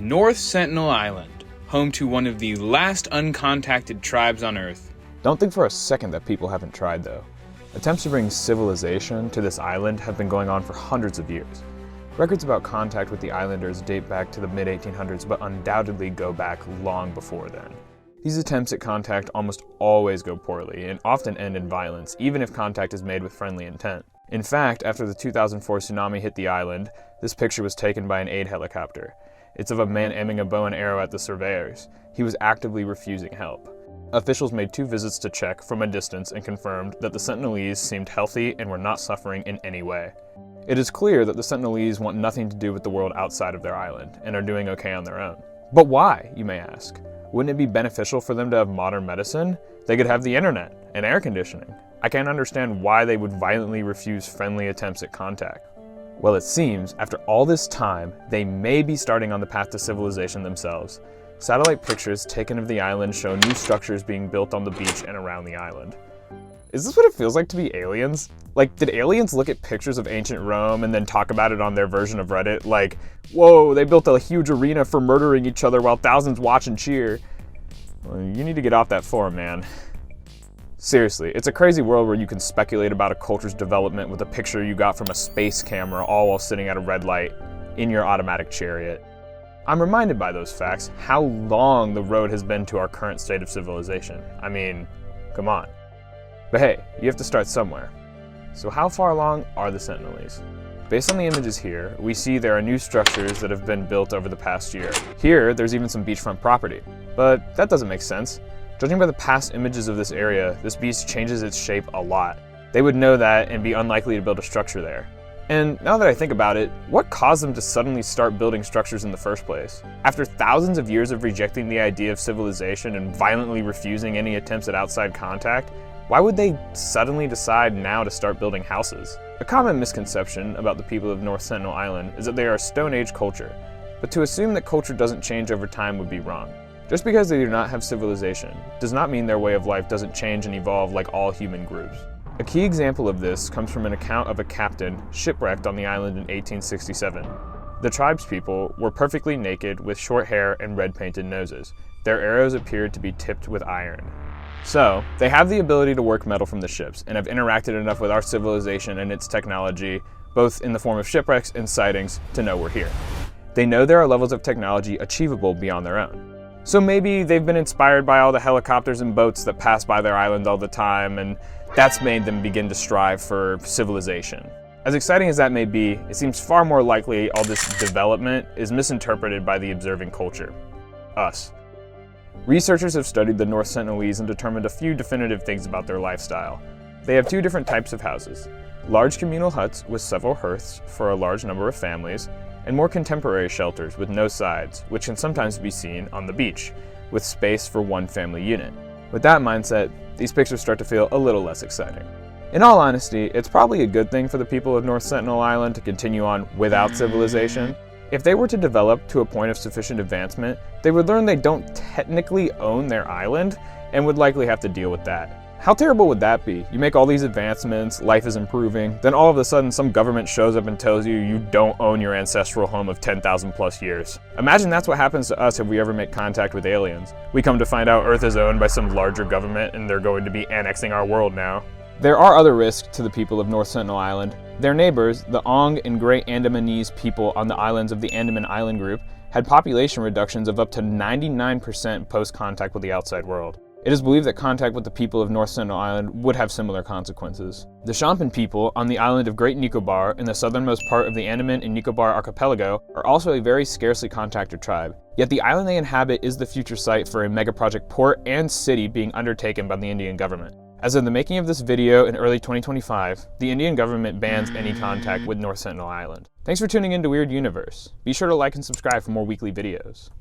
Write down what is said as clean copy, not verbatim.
North Sentinel Island, home to one of the last uncontacted tribes on Earth. Don't think for a second that people haven't tried, though. Attempts to bring civilization to this island have been going on for hundreds of years. Records about contact with the islanders date back to the mid-1800s, but undoubtedly go back long before then. These attempts at contact almost always go poorly, and often end in violence, even if contact is made with friendly intent. In fact, after the 2004 tsunami hit the island, this picture was taken by an aid helicopter. It's of a man aiming a bow and arrow at the surveyors. He was actively refusing help. Officials made 2 visits to check from a distance and confirmed that the Sentinelese seemed healthy and were not suffering in any way. It is clear that the Sentinelese want nothing to do with the world outside of their island and are doing okay on their own. But why, you may ask? Wouldn't it be beneficial for them to have modern medicine? They could have the internet and air conditioning. I can't understand why they would violently refuse friendly attempts at contact. Well, it seems, after all this time, they may be starting on the path to civilization themselves. Satellite pictures taken of the island show new structures being built on the beach and around the island. Is this what it feels like to be aliens? Like, did aliens look at pictures of ancient Rome and then talk about it on their version of Reddit? Like, whoa, they built a huge arena for murdering each other while thousands watch and cheer. Well, you need to get off that forum, man. Seriously, it's a crazy world where you can speculate about a culture's development with a picture you got from a space camera, all while sitting at a red light in your automatic chariot. I'm reminded by those facts how long the road has been to our current state of civilization. I mean, come on. But hey, you have to start somewhere. So how far along are the Sentinelese? Based on the images here, we see there are new structures that have been built over the past year. Here, there's even some beachfront property. But that doesn't make sense. Judging by the past images of this area, this beach changes its shape a lot. They would know that and be unlikely to build a structure there. And now that I think about it, what caused them to suddenly start building structures in the first place? After thousands of years of rejecting the idea of civilization and violently refusing any attempts at outside contact, why would they suddenly decide now to start building houses? A common misconception about the people of North Sentinel Island is that they are a Stone Age culture, but to assume that culture doesn't change over time would be wrong. Just because they do not have civilization does not mean their way of life doesn't change and evolve like all human groups. A key example of this comes from an account of a captain shipwrecked on the island in 1867. The tribespeople were perfectly naked with short hair and red painted noses. Their arrows appeared to be tipped with iron. So, they have the ability to work metal from the ships and have interacted enough with our civilization and its technology, both in the form of shipwrecks and sightings, to know we're here. They know there are levels of technology achievable beyond their own. So maybe they've been inspired by all the helicopters and boats that pass by their island all the time, and that's made them begin to strive for civilization. As exciting as that may be, it seems far more likely all this development is misinterpreted by the observing culture. Us. Researchers have studied the North Sentinelese and determined a few definitive things about their lifestyle. They have 2 different types of houses: large communal huts with several hearths for a large number of families, and more contemporary shelters with no sides, which can sometimes be seen on the beach, with space for 1 family unit. With that mindset, these pictures start to feel a little less exciting. In all honesty, it's probably a good thing for the people of North Sentinel Island to continue on without civilization. If they were to develop to a point of sufficient advancement, they would learn they don't technically own their island and would likely have to deal with that. How terrible would that be? You make all these advancements, life is improving, then all of a sudden some government shows up and tells you you don't own your ancestral home of 10,000 plus years. Imagine that's what happens to us if we ever make contact with aliens. We come to find out Earth is owned by some larger government and they're going to be annexing our world now. There are other risks to the people of North Sentinel Island. Their neighbors, the Ong and Great Andamanese people on the islands of the Andaman Island group, had population reductions of up to 99% post-contact with the outside world. It is believed that contact with the people of North Sentinel Island would have similar consequences. The Shompen people on the island of Great Nicobar in the southernmost part of the Andaman and Nicobar archipelago are also a very scarcely contacted tribe. Yet the island they inhabit is the future site for a megaproject port and city being undertaken by the Indian government. As of the making of this video in early 2025, the Indian government bans any contact with North Sentinel Island. Thanks for tuning in to Weird Universe. Be sure to like and subscribe for more weekly videos.